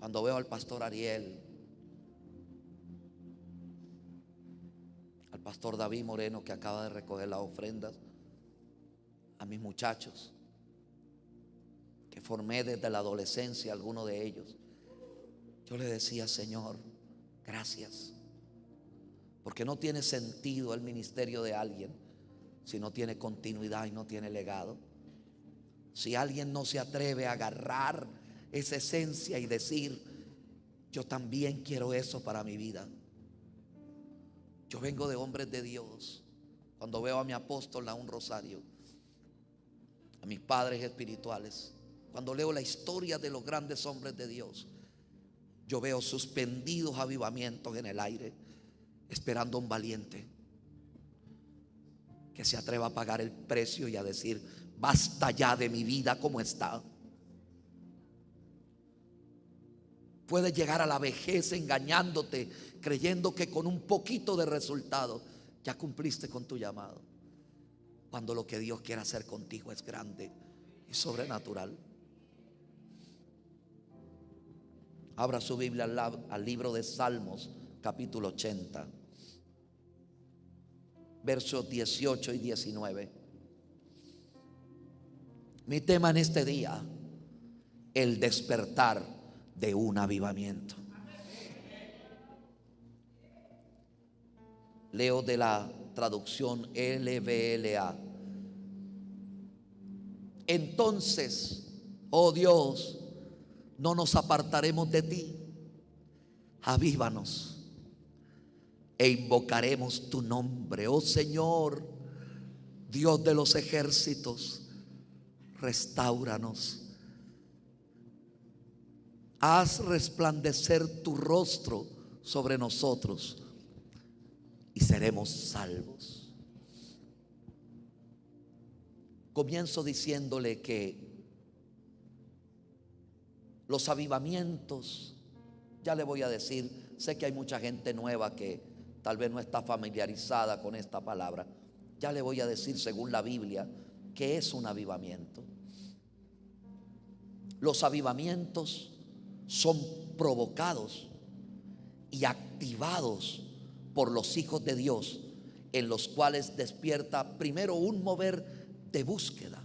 Cuando veo al pastor Ariel, al pastor David Moreno, que acaba de recoger las ofrendas, a mis muchachos que formé desde la adolescencia, algunos de ellos, yo le decía: Señor, gracias, porque no tiene sentido el ministerio de alguien si no tiene continuidad y no tiene legado. Si alguien no se atreve a agarrar esa esencia y decir: yo también quiero eso para mi vida. Yo vengo de hombres de Dios. Cuando veo a mi apóstol Naún Rosario, a mis padres espirituales, cuando leo la historia de los grandes hombres de Dios, yo veo suspendidos avivamientos en el aire, esperando un valiente que se atreva a pagar el precio y a decir: basta ya de mi vida como está. Puedes llegar a la vejez engañándote, creyendo que con un poquito de resultado ya cumpliste con tu llamado, cuando lo que Dios quiere hacer contigo es grande y sobrenatural. Abra su Biblia al libro de Salmos, capítulo 80, versos 18 y 19. Mi tema en este día: el despertar de un avivamiento. Leo de la traducción LBLA. Entonces, oh Dios, no nos apartaremos de ti. Avívanos e invocaremos tu nombre, oh Señor, Dios de los ejércitos. Restáuranos. Haz resplandecer tu rostro sobre nosotros y seremos salvos. Comienzo diciéndole que los avivamientos, ya le voy a decir, sé que hay mucha gente nueva que tal vez no está familiarizada con esta palabra. Ya le voy a decir, según la Biblia, qué es un avivamiento. Los avivamientos son provocados y activados por los hijos de Dios, en los cuales despierta primero un mover de búsqueda,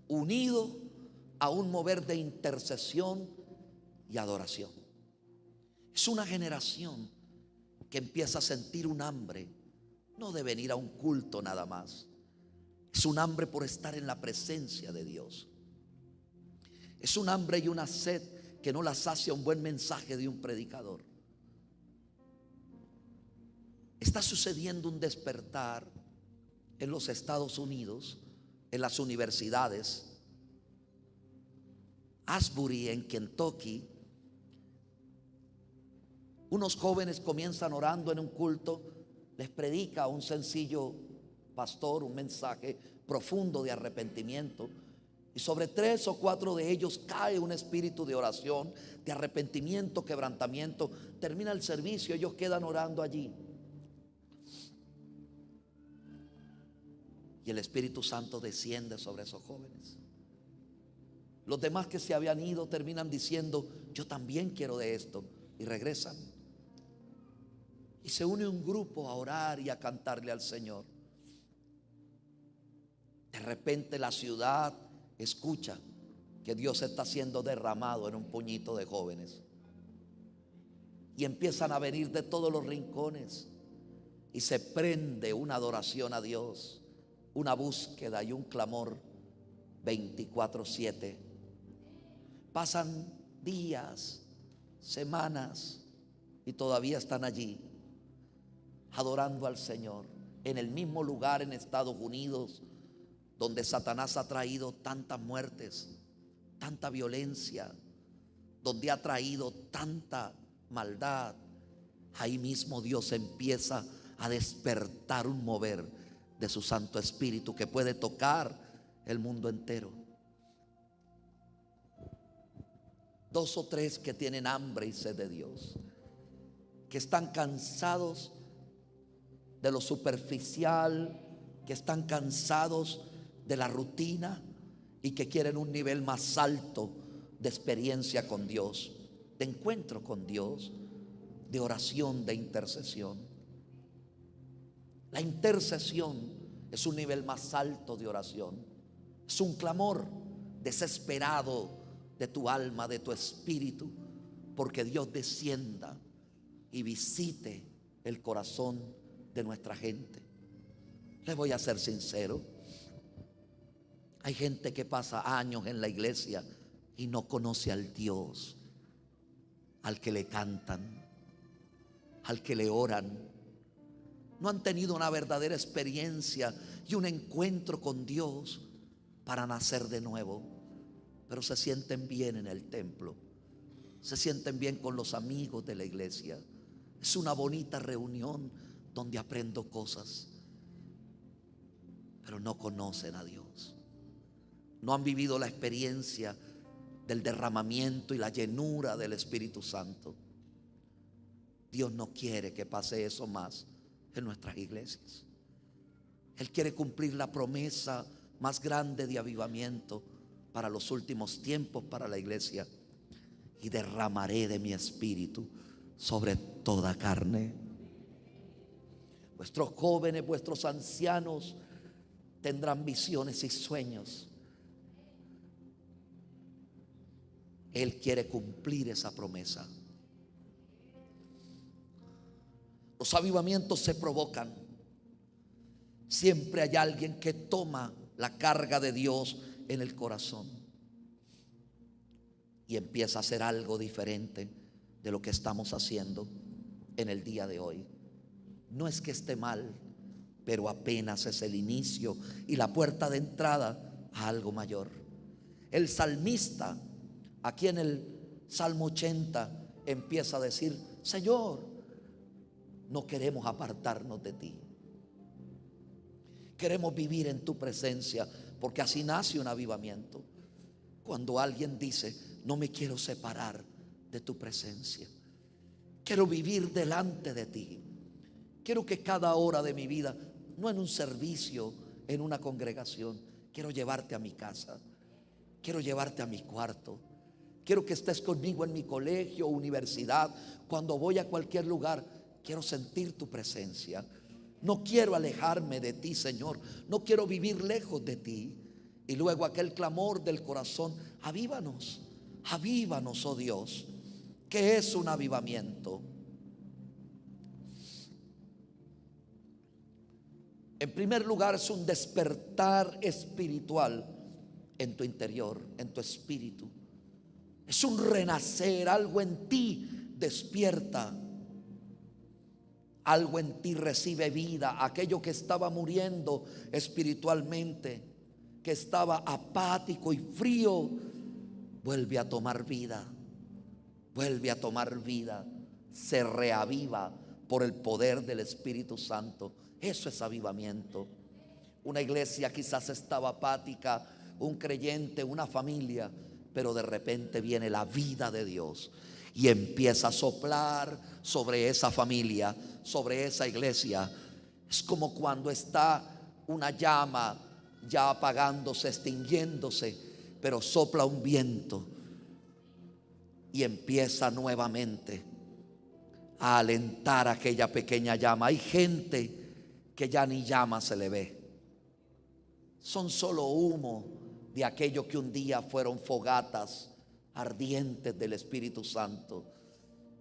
unido a un mover de intercesión y adoración. Es una generación que empieza a sentir un hambre, no de venir a un culto nada más. Es un hambre por estar en la presencia de Dios. Es un hambre y una sed que no la sacia un buen mensaje de un predicador. Está sucediendo un despertar en los Estados Unidos, en las universidades. Asbury, en Kentucky, unos jóvenes comienzan orando en un culto, les predica un sencillo pastor un mensaje profundo de arrepentimiento, y sobre 3 o 4 de ellos cae un espíritu de oración, de arrepentimiento, quebrantamiento. Termina el servicio, ellos quedan orando allí, y el Espíritu Santo desciende sobre esos jóvenes. Los demás que se habían ido terminan diciendo: yo también quiero de esto, y regresan. Y se une un grupo a orar y a cantarle al Señor. De repente la ciudad escucha que Dios está siendo derramado en un puñito de jóvenes, y empiezan a venir de todos los rincones, y se prende una adoración a Dios, una búsqueda y un clamor 24/7. Pasan días, semanas, y todavía están allí adorando al Señor, en el mismo lugar en Estados Unidos donde Satanás ha traído tantas muertes, tanta violencia, donde ha traído tanta maldad. Ahí mismo Dios empieza a despertar un mover de su Santo Espíritu que puede tocar el mundo entero. 2 o 3 que tienen hambre y sed de Dios, que están cansados de lo superficial, que están cansados de la rutina y que quieren un nivel más alto de experiencia con Dios, de encuentro con Dios, de oración, de intercesión. La intercesión es un nivel más alto de oración. Es un clamor desesperado de tu alma, de tu espíritu, porque Dios descienda y visite el corazón de nuestra gente. Les voy a ser sincero. Hay gente que pasa años en la iglesia y no conoce al Dios al que le cantan, al que le oran. No han tenido una verdadera experiencia y un encuentro con Dios para nacer de nuevo, pero se sienten bien en el templo, se sienten bien con los amigos de la iglesia. Es una bonita reunión donde aprendo cosas, pero no conocen a Dios. No han vivido la experiencia del derramamiento y la llenura del Espíritu Santo. Dios no quiere que pase eso más en nuestras iglesias. Él quiere cumplir la promesa más grande de avivamiento para los últimos tiempos para la iglesia: y derramaré de mi espíritu sobre toda carne. Vuestros jóvenes, vuestros ancianos tendrán visiones y sueños. Él quiere cumplir esa promesa. Los avivamientos se provocan. Siempre hay alguien que toma la carga de Dios en el corazón y empieza a hacer algo diferente de lo que estamos haciendo en el día de hoy. No es que esté mal, pero apenas es el inicio y la puerta de entrada a algo mayor. El salmista, aquí en el Salmo 80, empieza a decir: Señor, no queremos apartarnos de ti. Queremos vivir en tu presencia, porque así nace un avivamiento. Cuando alguien dice: no me quiero separar de tu presencia, quiero vivir delante de ti. Quiero que cada hora de mi vida, no en un servicio, en una congregación, quiero llevarte a mi casa, quiero llevarte a mi cuarto, quiero que estés conmigo en mi colegio, universidad, cuando voy a cualquier lugar, quiero sentir tu presencia. No quiero alejarme de ti, Señor. No quiero vivir lejos de ti. Y luego aquel clamor del corazón: avívanos, avívanos, oh Dios. ¿Qué es un avivamiento? En primer lugar, es un despertar espiritual en tu interior, en tu espíritu. Es un renacer, algo en ti despierta. Algo en ti recibe vida. Aquello que estaba muriendo espiritualmente, que estaba apático y frío, vuelve a tomar vida. Vuelve a tomar vida. Se reaviva por el poder del Espíritu Santo. Eso es avivamiento. Una iglesia quizás estaba apática, un creyente, una familia, pero de repente viene la vida de Dios y empieza a soplar sobre esa familia, sobre esa iglesia. Es como cuando está una llama ya apagándose, extinguiéndose, pero sopla un viento y empieza nuevamente a alentar aquella pequeña llama. Hay gente que ya ni llama se le ve, son solo humo de aquello que un día fueron fogatas ardientes del Espíritu Santo.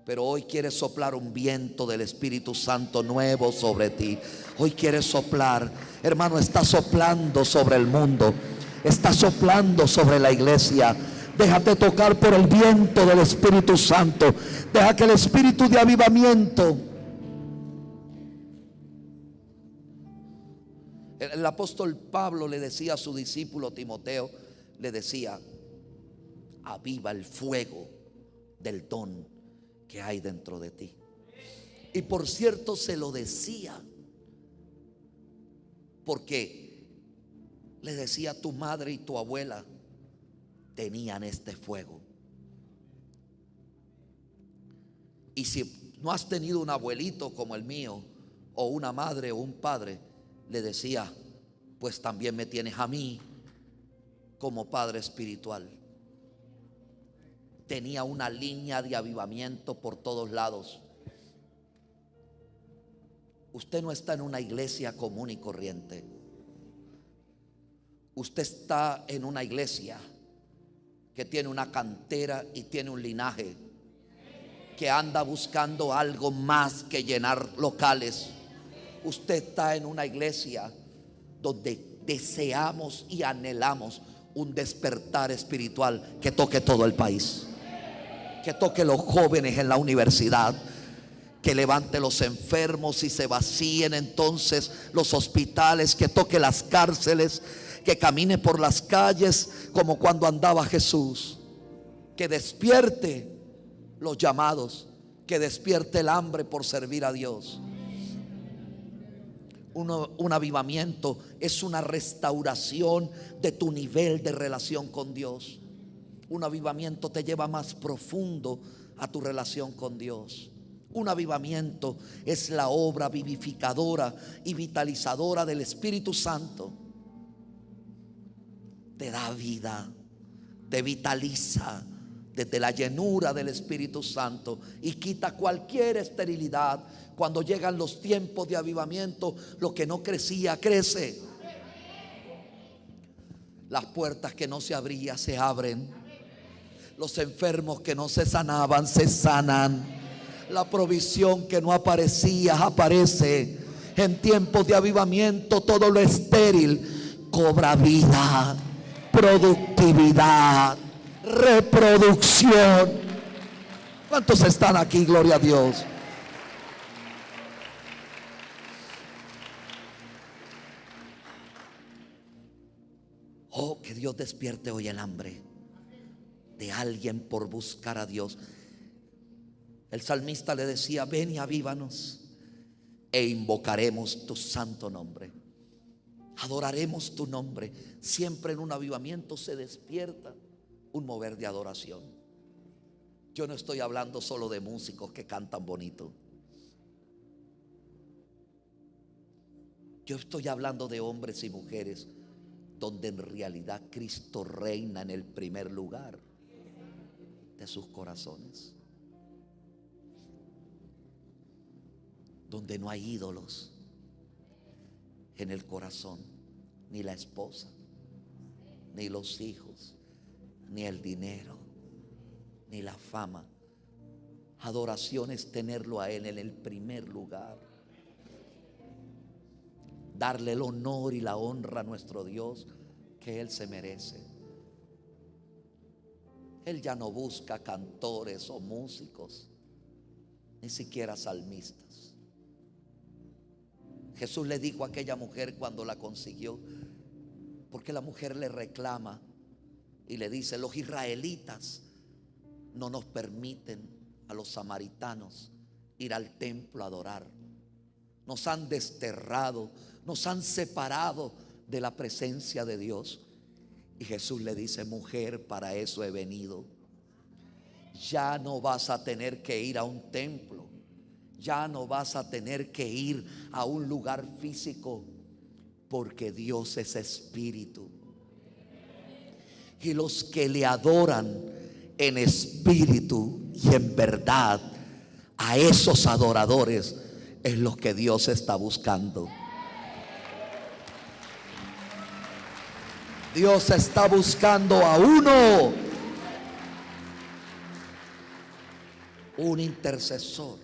Pero hoy quiere soplar un viento del Espíritu Santo nuevo sobre ti. Hoy quiere soplar, hermano, está soplando sobre el mundo, está soplando sobre la iglesia. Déjate tocar por el viento del Espíritu Santo. Deja que el espíritu de avivamiento. El apóstol Pablo le decía a su discípulo Timoteo, le decía: aviva el fuego del don que hay dentro de ti. Y por cierto se lo decía porque le decía: tu madre y tu abuela tenían este fuego. Y si no has tenido un abuelito como el mío, o una madre o un padre, le decía: pues también me tienes a mí como padre espiritual. tenía una línea de avivamiento por todos lados. Usted no está en una iglesia común y corriente. Usted está en una iglesia que tiene una cantera y tiene un linaje, que anda buscando algo más que llenar locales. Usted está en una iglesia donde deseamos y anhelamos un despertar espiritual que toque todo el país, que toque los jóvenes en la universidad, que levante los enfermos y se vacíen entonces los hospitales, que toque las cárceles, que camine por las calles como cuando andaba Jesús, que despierte los llamados, que despierte el hambre por servir a Dios. Un avivamiento es una restauración de tu nivel de relación con Dios. Un avivamiento te lleva más profundo a tu relación con Dios. Un avivamiento es la obra vivificadora y vitalizadora del Espíritu Santo. Te da vida, te vitaliza desde la llenura del Espíritu Santo y quita cualquier esterilidad. Cuando llegan los tiempos de avivamiento, lo que no crecía, crece. Las puertas que no se abrían, se abren. Los enfermos que no se sanaban, se sanan. La provisión que no aparecía, aparece. En tiempos de avivamiento, todo lo estéril cobra vida, productividad, reproducción. ¿Cuántos están aquí? Gloria a Dios. Oh, que Dios despierte hoy el hambre de alguien por buscar a Dios. El salmista le decía: ven y avívanos e invocaremos tu santo nombre. Adoraremos tu nombre. Siempre en un avivamiento se despierta un mover de adoración. Yo no estoy hablando solo de músicos que cantan bonito. Yo estoy hablando de hombres y mujeres donde en realidad Cristo reina en el primer lugar de sus corazones, donde no hay ídolos en el corazón, ni la esposa, ni los hijos, ni el dinero, ni la fama. Adoración es tenerlo a Él en el primer lugar, darle el honor y la honra a nuestro Dios que Él se merece. Él ya no busca cantores o músicos, ni siquiera salmistas. Jesús le dijo a aquella mujer cuando la consiguió, porque la mujer le reclama y le dice: los israelitas no nos permiten a los samaritanos ir al templo a adorar. Nos han desterrado, nos han separado de la presencia de Dios. Y Jesús le dice: mujer, para eso he venido. Ya no vas a tener que ir a un templo, ya no vas a tener que ir a un lugar físico, porque Dios es espíritu. Y los que le adoran en espíritu y en verdad, a esos adoradores es lo que Dios está buscando. Dios está buscando a uno, un intercesor,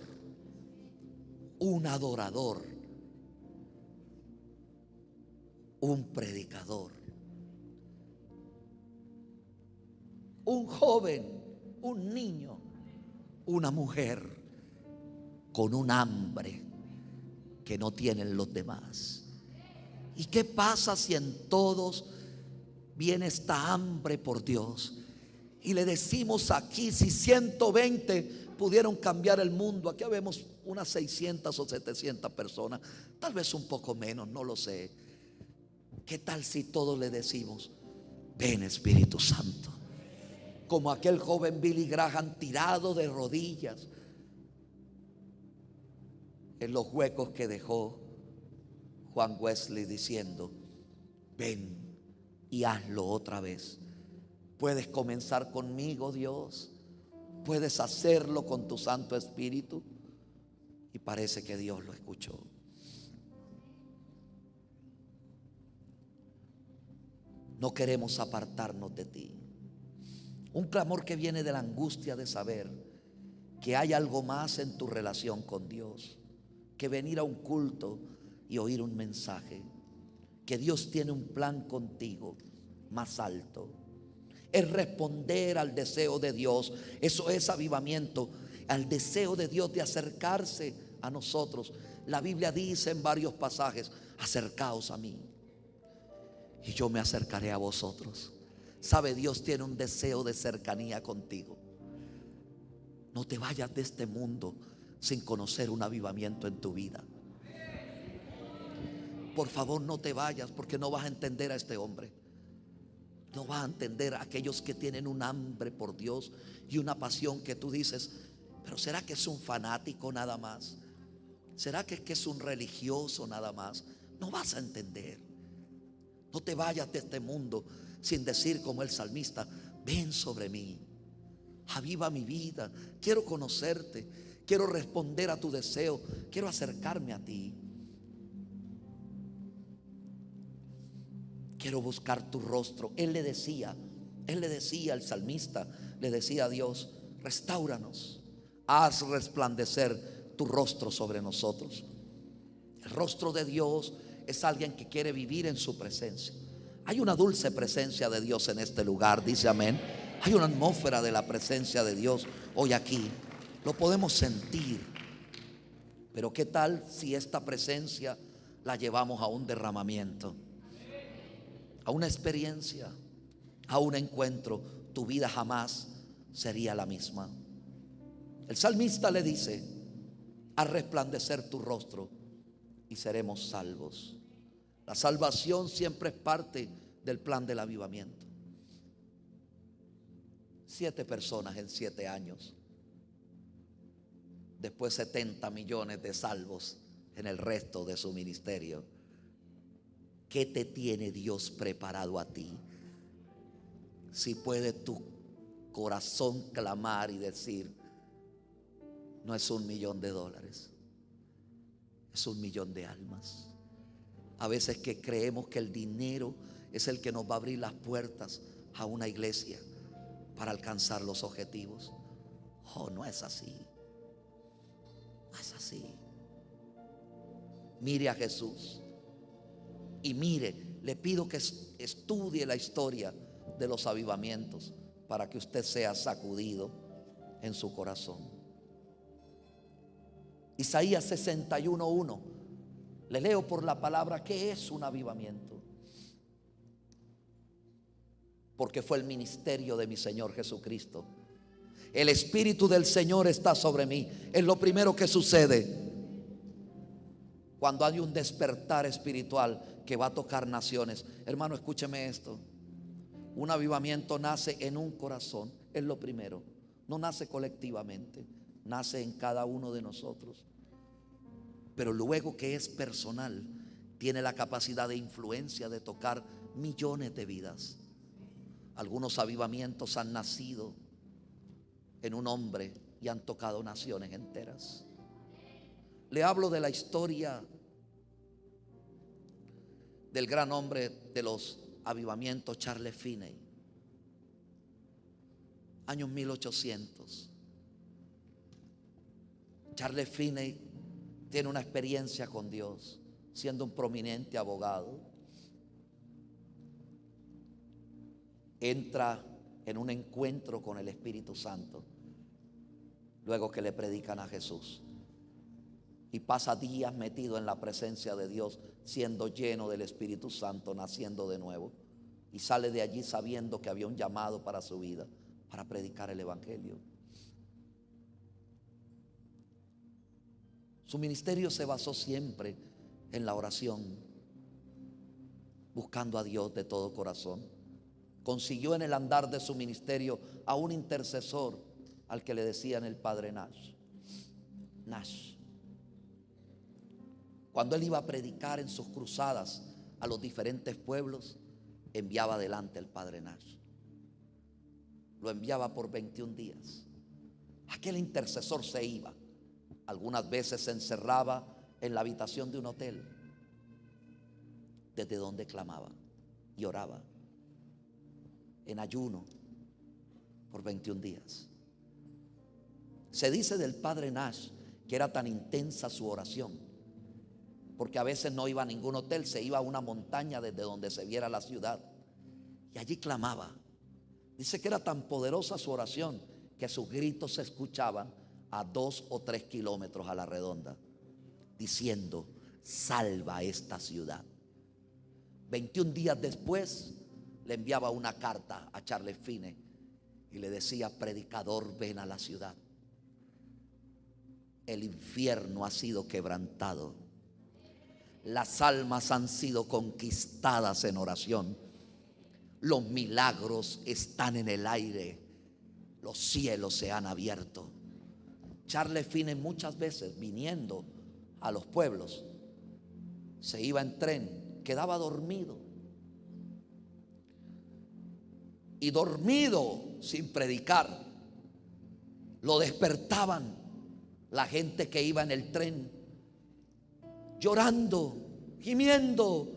un adorador, un predicador, un joven, un niño, una mujer con un hambre que no tienen los demás. ¿Y qué pasa si en todos viene esta hambre por Dios? Y le decimos aquí, si 120 pudieron cambiar el mundo, aquí vemos unas 600 o 700 personas, tal vez un poco menos, no lo sé. ¿Qué tal si todos le decimos: ven Espíritu Santo? Como aquel joven Billy Graham tirado de rodillas en los huecos que dejó Juan Wesley, diciendo: ven y hazlo otra vez. Puedes comenzar conmigo, Dios. Puedes hacerlo con tu Santo Espíritu. Y parece que Dios lo escuchó. No queremos apartarnos de ti. Un clamor que viene de la angustia de saber que hay algo más en tu relación con Dios que venir a un culto y oír un mensaje. Que Dios tiene un plan contigo más alto. Es responder al deseo de Dios. Eso es avivamiento, al deseo de Dios de acercarse a nosotros. La Biblia dice en varios pasajes: acercaos a mí y yo me acercaré a vosotros. Sabe, Dios tiene un deseo de cercanía contigo. No te vayas de este mundo sin conocer un avivamiento en tu vida. Por favor, no te vayas, porque no vas a entender a este hombre. No vas a entender a aquellos que tienen un hambre por Dios y una pasión que tú dices: pero ¿será que es un fanático nada más? ¿Será que es un religioso nada más? No vas a entender. No te vayas de este mundo sin decir como el salmista: ven sobre mí, aviva mi vida, quiero conocerte, quiero responder a tu deseo, quiero acercarme a ti, quiero buscar tu rostro. Él le decía al salmista, le decía a Dios: restáuranos, haz resplandecer tu rostro sobre nosotros. El rostro de Dios es alguien que quiere vivir en su presencia. Hay una dulce presencia de Dios en este lugar, dice amén. Hay una atmósfera de la presencia de Dios hoy aquí. Lo podemos sentir. Pero ¿qué tal si esta presencia la llevamos a un derramamiento, a una experiencia, a un encuentro? Tu vida jamás sería la misma. El salmista le dice: haz resplandecer tu rostro y seremos salvos. La salvación siempre es parte del plan del avivamiento. 7 personas en 7 años. Después 70 millones de salvos en el resto de su ministerio. ¿Qué te tiene Dios preparado a ti? Si puede tu corazón clamar y decir: no es $1.000.000, es 1.000.000 de almas. A veces que creemos que el dinero es el que nos va a abrir las puertas a una iglesia para alcanzar los objetivos. Oh, no es así. No es así. Mire a Jesús y mire, le pido que estudie la historia de los avivamientos para que usted sea sacudido en su corazón. Isaías 61:1. Le leo por la palabra qué es un avivamiento. Porque fue el ministerio de mi Señor Jesucristo. El Espíritu del Señor está sobre mí. Es lo primero que sucede cuando hay un despertar espiritual que va a tocar naciones. Hermano, escúcheme esto. Un avivamiento nace en un corazón. Es lo primero. No nace colectivamente, nace en cada uno de nosotros. Pero luego que es personal, tiene la capacidad de influencia de tocar millones de vidas. Algunos avivamientos han nacido en un hombre y han tocado naciones enteras. Le hablo de la historia del gran hombre de los avivamientos, Charles Finney. Años 1800. Charles Finney tiene una experiencia con Dios, siendo un prominente abogado. Entra en un encuentro con el Espíritu Santo luego que le predican a Jesús, y pasa días metido en la presencia de Dios, siendo lleno del Espíritu Santo, naciendo de nuevo, y sale de allí sabiendo que había un llamado para su vida, para predicar el Evangelio. Su ministerio se basó siempre en la oración, buscando a Dios de todo corazón. Consiguió en el andar de su ministerio a un intercesor al que le decían el padre Nash. Cuando él iba a predicar en sus cruzadas a los diferentes pueblos, enviaba adelante el padre Nash. Lo enviaba por 21 días. Aquel intercesor se iba. Algunas veces se encerraba en la habitación de un hotel, desde donde clamaba y oraba en ayuno por 21 días. Se dice del padre Nash que era tan intensa su oración, porque a veces no iba a ningún hotel, se iba a una montaña desde donde se viera la ciudad, y allí clamaba. Dice que era tan poderosa su oración que sus gritos se escuchaban a 2 o 3 kilómetros a la redonda, diciendo: salva esta ciudad. 21 días después le enviaba una carta a Charles Finney y le decía: predicador, ven a la ciudad. El infierno ha sido quebrantado. Las almas han sido conquistadas en oración. Los milagros están en el aire. Los cielos se han abierto. Charles Finney muchas veces, viniendo a los pueblos, se iba en tren, quedaba dormido. Y dormido, sin predicar, lo despertaban la gente que iba en el tren, llorando, gimiendo.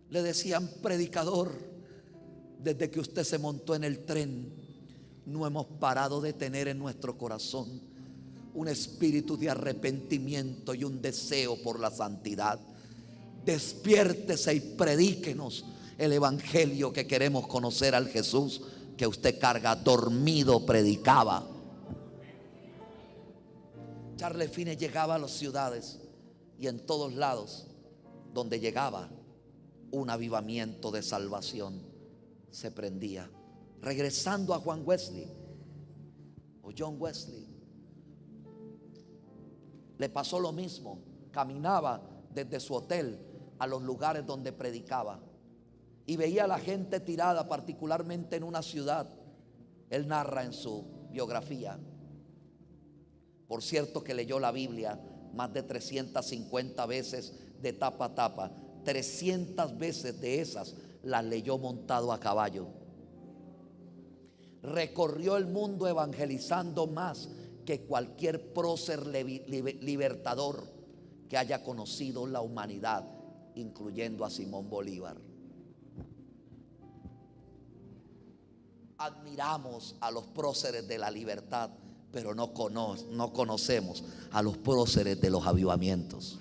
Le decían: predicador, desde que usted se montó en el tren, no hemos parado de tener en nuestro corazón un espíritu de arrepentimiento y un deseo por la santidad. Despiértese y predíquenos el evangelio que queremos conocer, al Jesús que usted carga. Dormido predicaba. Charles Finney llegaba a las ciudades y en todos lados donde llegaba, un avivamiento de salvación se prendía. Regresando a Juan Wesley o John Wesley, le pasó lo mismo. Caminaba desde su hotel a los lugares donde predicaba y veía a la gente tirada, particularmente en una ciudad. Él narra en su biografía, por cierto, que leyó la Biblia más de 350 veces de tapa a tapa. 300 veces de esas las leyó montado a caballo. Recorrió el mundo evangelizando más que cualquier prócer libertador que haya conocido la humanidad, incluyendo a Simón Bolívar. Admiramos a los próceres de la libertad, pero no conocemos a los próceres de los avivamientos.